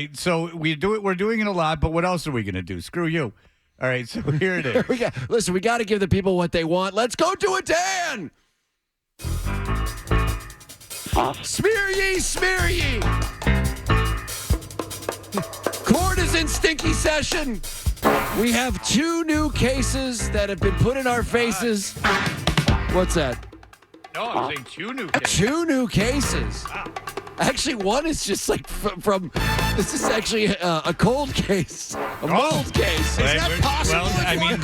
right. So we're doing it a lot, but what else are we going to do? Screw you. All right, so here it is. Listen, we got to give the people what they want. Let's go to it, Dan! Smear ye, smear ye! Court is in stinky session. We have 2 new cases that have been put in our faces. What's that? No, I'm saying 2 new cases. 2 new cases. Wow. Actually, one is just like from this is actually a cold case, a mold case. Is that possible? Well, I mean,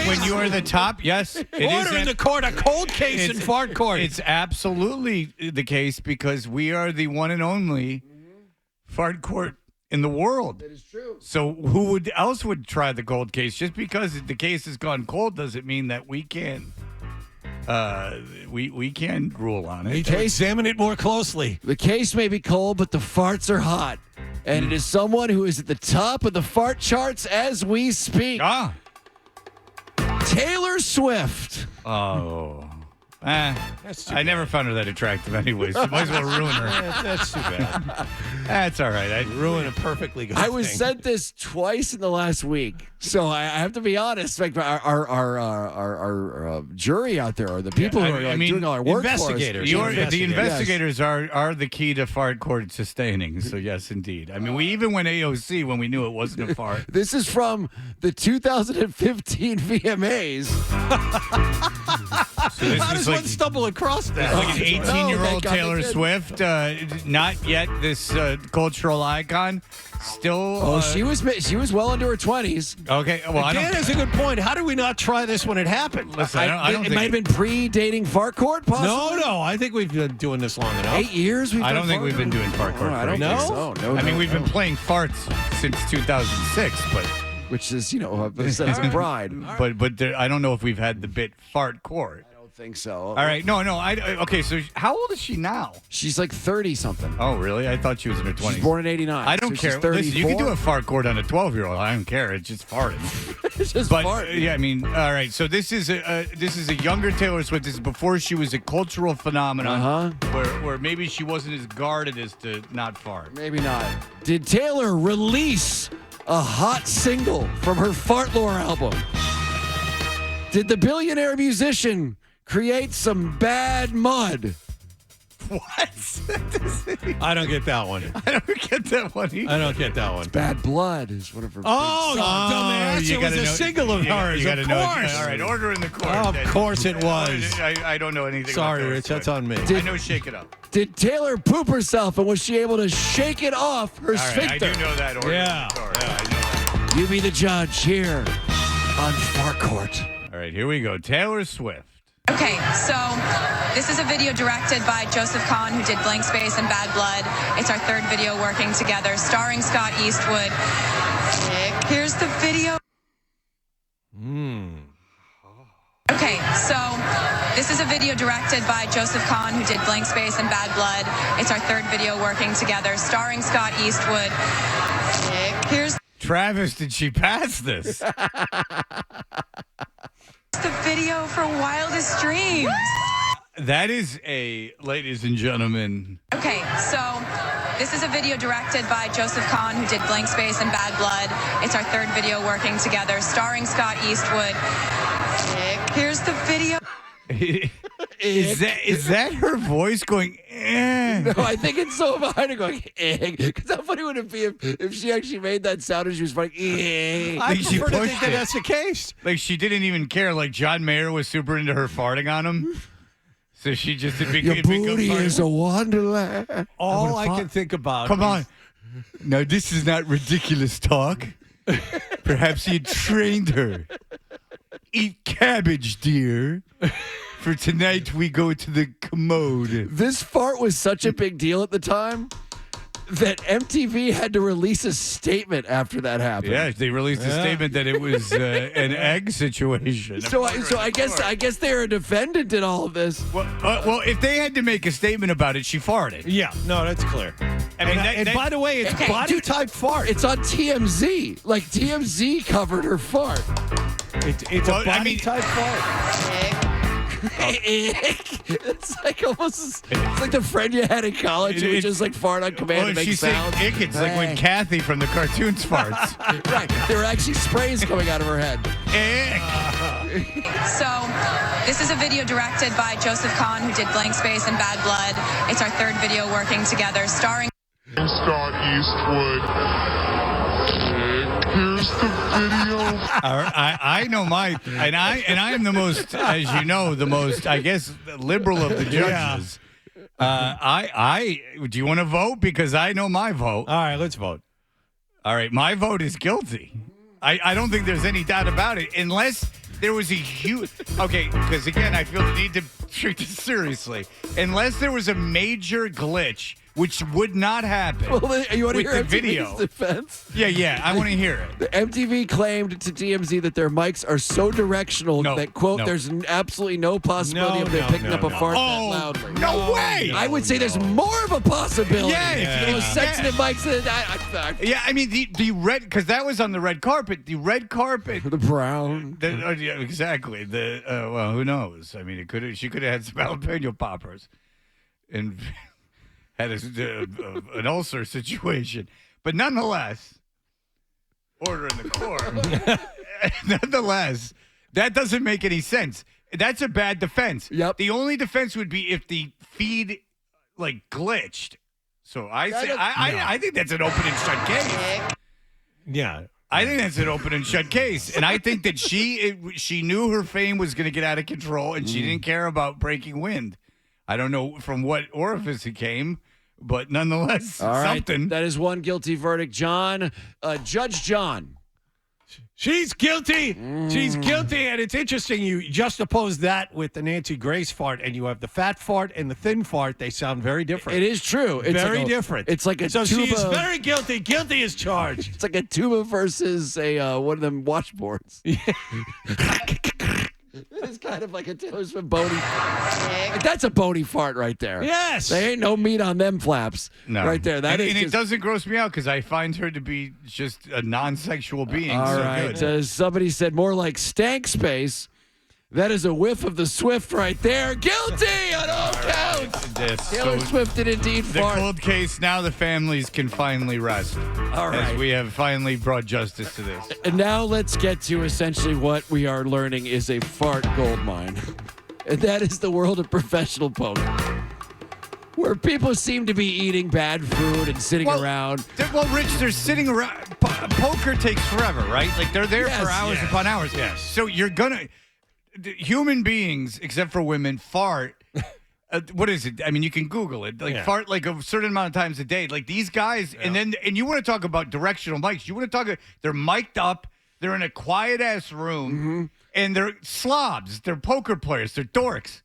when you are the top, yes, it is. Order in the court, a cold case in fart court. It's absolutely the case because we are the one and only fart court in the world. That is true. So who else would try the cold case? Just because the case has gone cold doesn't mean that we can't. We can rule on it. Need to examine it more closely. The case may be cold, but the farts are hot. And it is someone who is at the top of the fart charts as we speak. Taylor Swift. Oh. That's too I never found her that attractive anyways. So might as well ruin her. That's too bad. That's all right. I'd Ruin a perfectly good I was thing. sent this twice in the last week, so I have to be honest. Like our jury out there, or the people who are doing all our work investigators. for us. The investigators are the key to fart court sustaining. So yes, indeed. I mean, we even went AOC when we knew it wasn't a fart. This is from the 2015 VMAs. So this How is does like, one stumble across that? like an 18-year-old thank God Taylor they did. Swift, not yet this cultural icon. Still. Oh, she was well into her 20s. Okay. Well, I Dan don't. has a good point. How did we not try this when it happened? Listen, I don't it think might have been pre-dating fart court, possibly. No. I think we've been doing this long enough. 8 years. I don't think we've been doing fart court. I for don't 8 think years. so. No, I mean, we've no. been playing farts since 2006, but Which is, a sense of pride. but I don't know if we've had the bit fart court. I don't think so. All right, no. Okay, so how old is she now? She's like 30-something. Oh, really? I thought she was in her 20s. She's born in 89. I don't so care. She's 34. Listen, you can do a fart court on a 12-year-old. I don't care. It's just farting. It's just But fart. yeah, I mean, all right. So this is a younger Taylor Swift. This is before she was a cultural phenomenon, where maybe she wasn't as guarded as to not fart. Maybe not. Did Taylor release a hot single from her Fart Lore album? Did the billionaire musician create some bad mud? What? I don't get that one. I don't get that one either. I don't get that one. Bad Blood is one of her. Oh, big songs. dumbass. you It was gotta a know- single of you hers. gotta Of know- course. All right, order in the court. Of then. course it was. I don't know anything. Sorry, about Rich. Taylor That's Swift. on me. I know Shake It Up. Did Taylor poop herself, and was she able to shake it off her All right, I sphincter? do know that order. Yeah. I know that. You be the judge here on Fart Court. All right, here we go. Taylor Swift. Okay, so this is a video directed by Joseph Kahn, who did Blank Space and Bad Blood. It's our third video working together, starring Scott Eastwood. Here's the video. Okay, so this is a video directed by Joseph Kahn, who did Blank Space and Bad Blood. It's our third video working together, starring Scott Eastwood. Here's Travis, did she pass this? the video for Wildest Dreams. That is ladies and gentlemen. Okay, so this is a video directed by Joseph Kahn, who did Blank Space and Bad Blood. It's our third video working together, starring Scott Eastwood. Here's the video. Is that her voice going? No, I think it's so behind her going, because how funny would it be if she actually made that sound and she was like, I Like she prefer to pushed think that it. that's the case. Like she didn't even care. Like John Mayer was super into her farting on him. So she just your booty is a wonderland. All I can think about. Come on. No, this is not ridiculous talk. Perhaps he trained her. Eat cabbage, dear. For tonight, we go to the commode. This fart was such a big deal at the time that MTV had to release a statement after that happened. Yeah, they released a statement that it was an egg situation. So I guess they're a defendant in all of this. Well, if they had to make a statement about it, she farted. Yeah, no, that's clear. I mean, and by the way, it's Okay, body dude, type fart. It's on TMZ. Like TMZ covered her fart. It's Well, a body I mean- type fart. It's like almost, it's like the friend you had in college who would just like fart on command and make she's saying sounds. ick. It's like when Kathy from the cartoons farts. Right. There were actually sprays coming out of her head. Ick. So, this is a video directed by Joseph Kahn, who did Blank Space and Bad Blood. It's our third video working together, starring Scott Eastwood. Here's the video. I know my, and I am the most, as you know, the most, I guess, liberal of the judges. Do you want to vote? Because I know my vote. All right, let's vote. All right, my vote is guilty. I don't think there's any doubt about it, unless there was a huge. Okay, because again, I feel the need to treat this seriously. Unless there was a major glitch, which would not happen. Well, you want to with hear the MTV's video. defense? Yeah, I want to hear it. The MTV claimed to TMZ that their mics are so directional No, that, quote, no. there's absolutely no possibility of them picking up a fart that Oh, loudly. no way! I would say there's more of a possibility. Yeah, Those sensitive mics. Yeah, I mean the red, because that was on the red carpet. The red carpet. The brown. Yeah, exactly. Well, who knows? I mean, she could have had some jalapeno poppers, and had an ulcer situation. But nonetheless, order in the court. Nonetheless, that doesn't make any sense. That's a bad defense. Yep. The only defense would be if the feed like glitched. So I think that's an open and shut case. Yeah. I think that's an open and shut case, and I think that she knew her fame was going to get out of control, and she didn't care about breaking wind. I don't know from what orifice it came, but nonetheless, All right. something. That is one guilty verdict. John, Judge John. She's guilty. She's guilty. And it's interesting. You juxtapose that with the Nancy Grace fart, and you have the fat fart and the thin fart. They sound very different. It is true. It's very like different. It's like a so tuba. she is very guilty. Guilty is charged. It's like a tuba versus a one of them washboards. It's kind of like a Taylor Swift Bodie. That's a Bodie fart right there. Yes. There ain't no meat on them flaps. No. Right there. That and, is and just, it doesn't gross me out because I find her to be just a non-sexual being. all so right. good. Somebody said more like stank space. That is a whiff of the Swift right there. Guilty on all counts. Taylor Swift did indeed The fart. cold case, now the families can finally rest. All right. As we have finally brought justice to this. And now let's get to essentially what we are learning is a fart goldmine. And that is the world of professional poker. Where people seem to be eating bad food and sitting around. Well, Rich, they're sitting around. Poker takes forever, right? Like they're there for hours upon hours. Yes. So you're gonna. Human beings, except for women, fart. What is it? I mean, you can Google it. Like fart like a certain amount of times a day. Like these guys, and you want to talk about directional mics. You want to talk. They're mic'd up. They're in a quiet ass room, and they're slobs. They're poker players. They're dorks.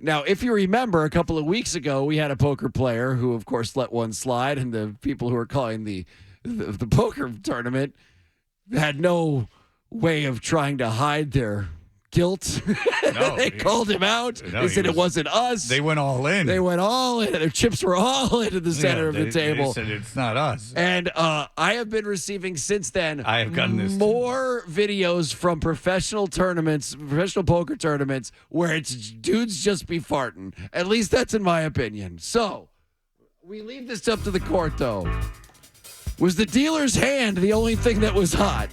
Now, if you remember, a couple of weeks ago, we had a poker player who, of course, let one slide, and the people who were calling the poker tournament had no way of trying to hide their guilt. No, they called him out. No, they said it wasn't us. They went all in. They went all in. Their chips were all into the center of the table. They said it's not us. And I have been receiving since then I have gotten this more videos from professional tournaments, professional poker tournaments, where it's dudes just be farting. At least that's in my opinion. So we leave this up to the court, though. Was the dealer's hand the only thing that was hot?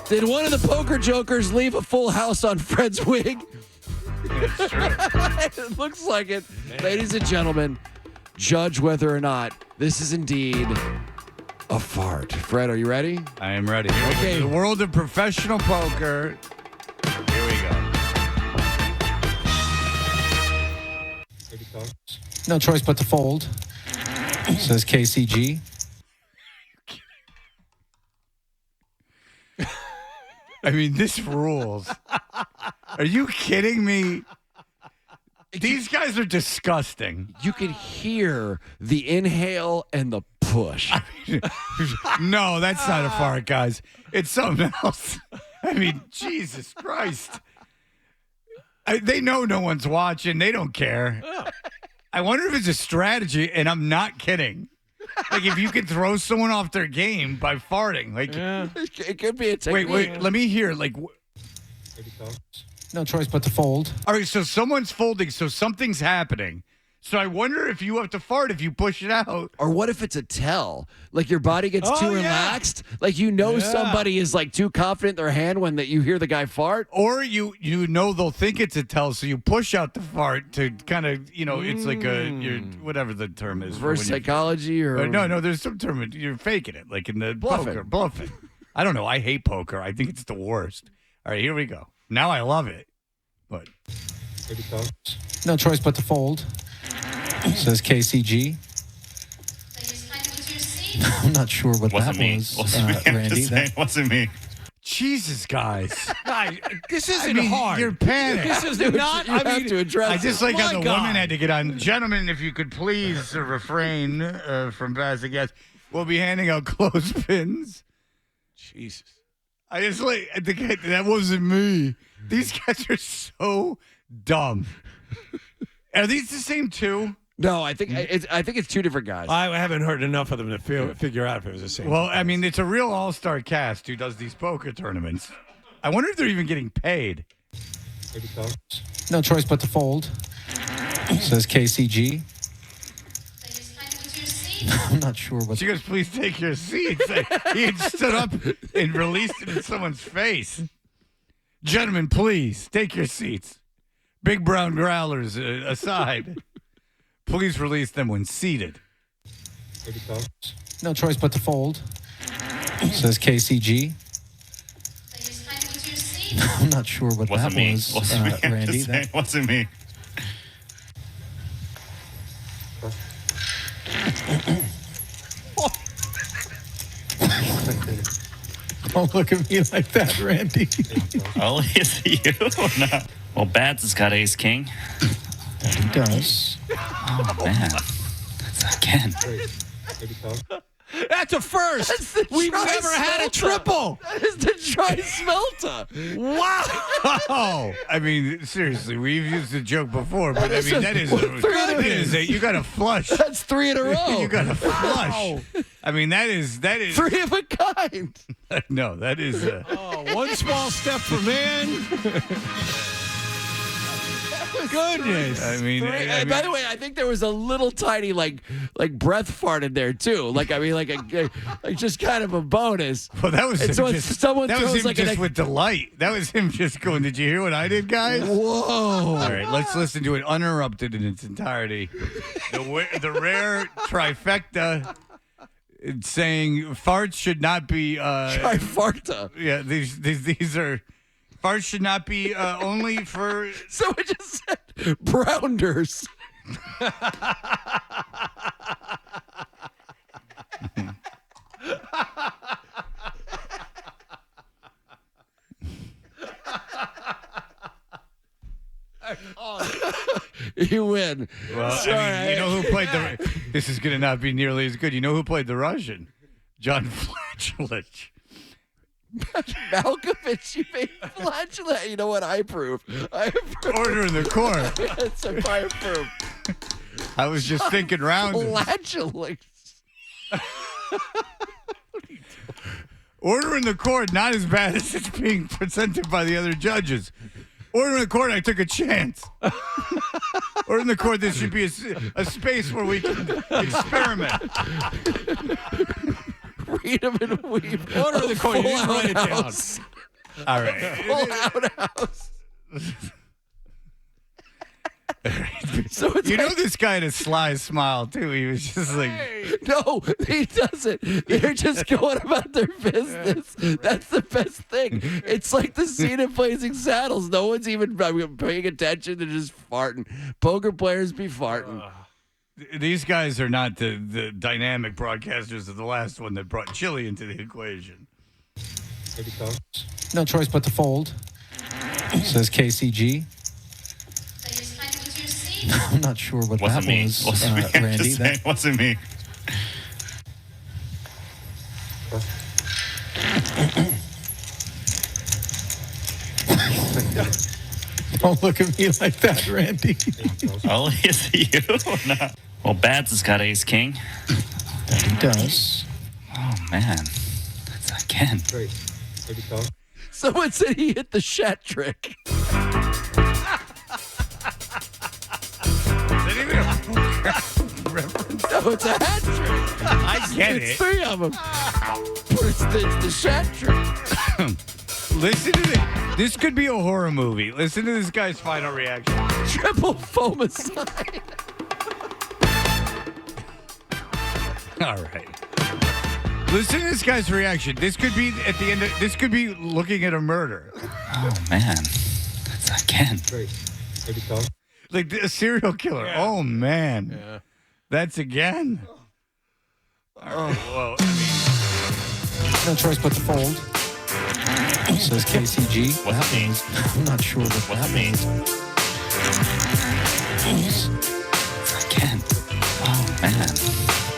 Did one of the poker jokers leave a full house on Fred's wig? It's true. It looks like it. Ladies and gentlemen, judge whether or not this is indeed a fart. Fred, are you ready? I am ready. Here we Okay. go. The world of professional poker. Here we go. No choice but to fold, says KCG. I mean, this rules. Are you kidding me? These guys are disgusting. You can hear the inhale and the push. No, that's not a fart, guys. It's something else. I mean, Jesus Christ. They know no one's watching. They don't care. I wonder if it's a strategy, and I'm not kidding. Like, if you could throw someone off their game by farting. Like, It could be a technique. wait, let me hear. Like, No choice but to fold. All right, so someone's folding, so something's happening. So I wonder if you have to fart if you push it out. Or what if it's a tell? Like your body gets Oh, too yeah. relaxed? Like somebody is like too confident in their hand when that you hear the guy fart? Or you know they'll think it's a tell, so you push out the fart to kind of, it's like whatever the term is. for Reverse when you- psychology or No, there's some term. You're faking it, like in the Bluffing. Bluffing. I don't know. I hate poker. I think it's the worst. All right, here we go. Now I love it. But No choice but to fold. Says KCG. I'm not sure what Wasn't that me. was, Wasn't me. I'm Randy. just saying, wasn't me. Jesus, guys. Guys, this isn't I mean, hard. you're panicked. This is not. you I have mean, to address I just like My how the God. woman had to get on. Gentlemen, if you could please refrain from passing gas. We'll be handing out clothespins. Jesus. I just like I think that wasn't me. These guys are so dumb. Are these the same two? No, I think it's two different guys. I haven't heard enough of them to figure out if it was the same. Well, I mean, it's a real all-star cast who does these poker tournaments. I wonder if they're even getting paid. No choice but to fold. Says KCG. I'm not sure what. So you guys please take your seats. He had stood up and released it in someone's face. Gentlemen, please take your seats. Big brown growlers aside. Please release them when seated. No choice but to fold. Says KCG. I'm not sure what Wasn't that me. was, Wasn't me. I'm Randy. just saying, wasn't me. Don't look at me like that, Randy. Oh, is it you or not? Well, Bats has got ace king. He does. Oh, man. That's again. that's a first. That's the We've never had a Tri-Smelta. triple. That is the Tri-Smelta. Wow. Oh, I mean, seriously, we've used the joke before, but I mean, that is you got to flush. That's three in a row. You got to flush. I mean, that is Three of a kind. no, that is. Oh, one small step for man. Goodness. I mean, And by the way, I think there was a little tiny like breath fart in there too. Like just kind of a bonus. well, that was And him so if just, someone that was throws him like just an- with delight. That was him just going. Did you hear what I did, guys? Whoa. All right, let's listen to it uninterrupted in its entirety. The rare trifecta saying farts should not be. Trifecta. Yeah, these are farts should not be only for. So it just said Browners. You win. Well, Sorry. I mean, you know who played the. This is going to not be nearly as good. You know who played the Russian? John Flachulich. Malkovich, you made flatulent. You know what? I approve. I approve. Order in the court. Yes, I approve. I was just thinking round. Flatulent. Order in the court, not as bad as it's being presented by the other judges. Order in the court, I took a chance. Order in the court, this should be a space where we can experiment. Read them and weave. Order in the court. You didn't write it down. House. All right. Full out house. So it's You know like, this guy had a sly smile, too. He was just like, no, he doesn't. They're just going about their business. That's the best thing. It's like the scene in Blazing Saddles. No one's even paying attention. They're just farting. Poker players be farting. these guys are not the dynamic broadcasters of the last one that brought Chile into the equation. No choice but to fold. Says KCG. I'm not sure what Wasn't that me. was, Wasn't me. I'm Randy. just saying, wasn't me. Don't look at me like that, Randy. Oh, is it you or not? Well, Bats has got ace king. He does. Oh, man. That's again. Someone said he hit the shat trick. No, it's a hat trick. I get It's it. three of them. It's the shat trick. Listen to this. This could be a horror movie. Listen to this guy's final reaction. Triple homicide. All right. Listen to this guy's reaction. This could be at the end. This could be looking at a murder. Oh, man. That's again. Like a serial killer. Yeah. Oh, man. Yeah. That's again. All right. Well, I No choice but to fold. Says KCG. What that means? I'm not sure What that means? Again. Oh, man.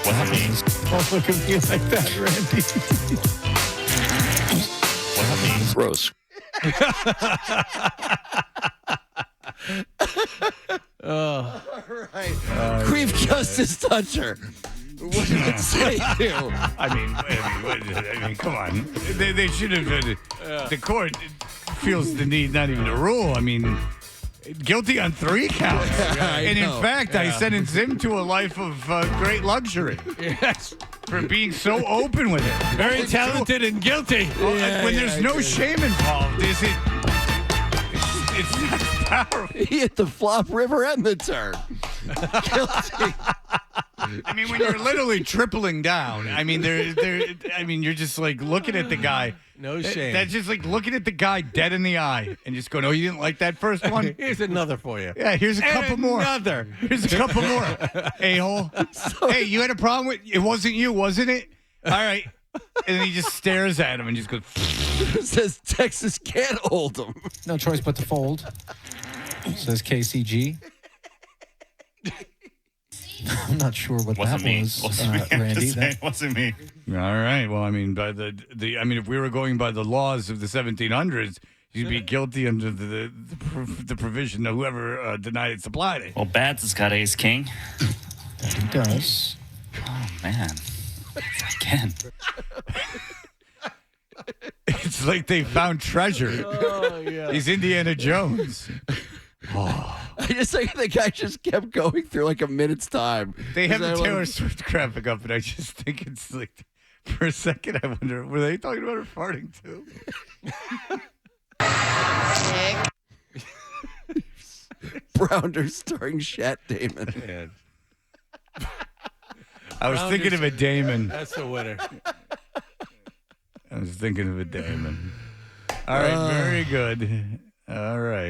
What that means? Don't look at me like that, Randy. What that means? Gross. Grief Justice Toucher. What did it say to you? I mean, come on. They should have. The court feels the need not even to rule. I mean, guilty on 3 counts. I And know. in fact, I sentence him to a life of great luxury Yes. for being so open with it. Very talented and guilty. When there's no shame involved, is it? It's not powerful. He hit the flop river and the turn. Guilty. I mean, when you're literally tripling down, I mean, you're just like looking at the guy. No shame. That's just like looking at the guy dead in the eye and just going, "Oh, you didn't like that first one? Here's another for you. Yeah, here's a couple more. Another. Here's a couple more. A-hole. Hey, you had a problem with it? Wasn't you, wasn't it? All right." And then he just stares at him and just goes, It says Texas can't hold him. No choice but to fold. Says KCG. I'm not sure what Wasn't that me. was, Wasn't me. I'm Randy. just saying, That, wasn't me. "All right. Well, I mean, by I mean, if we were going by the laws of the 1700s, you'd be guilty under the provision of whoever denied it supplied it." Well, Bats has got ace king. that he does. Oh, man. Again. It's like they found treasure. Oh, yeah. He's Indiana Jones. I just think the guy just kept going through like a minute's time. They have the Is that Taylor like- Swift graphic up, and I just think it's like, for a second, I wonder, were they talking about her farting too? Browner starring Shat Damon. Man, I was thinking of a Damon. that's the winner. I was thinking of a Damon. All right, very good. All right.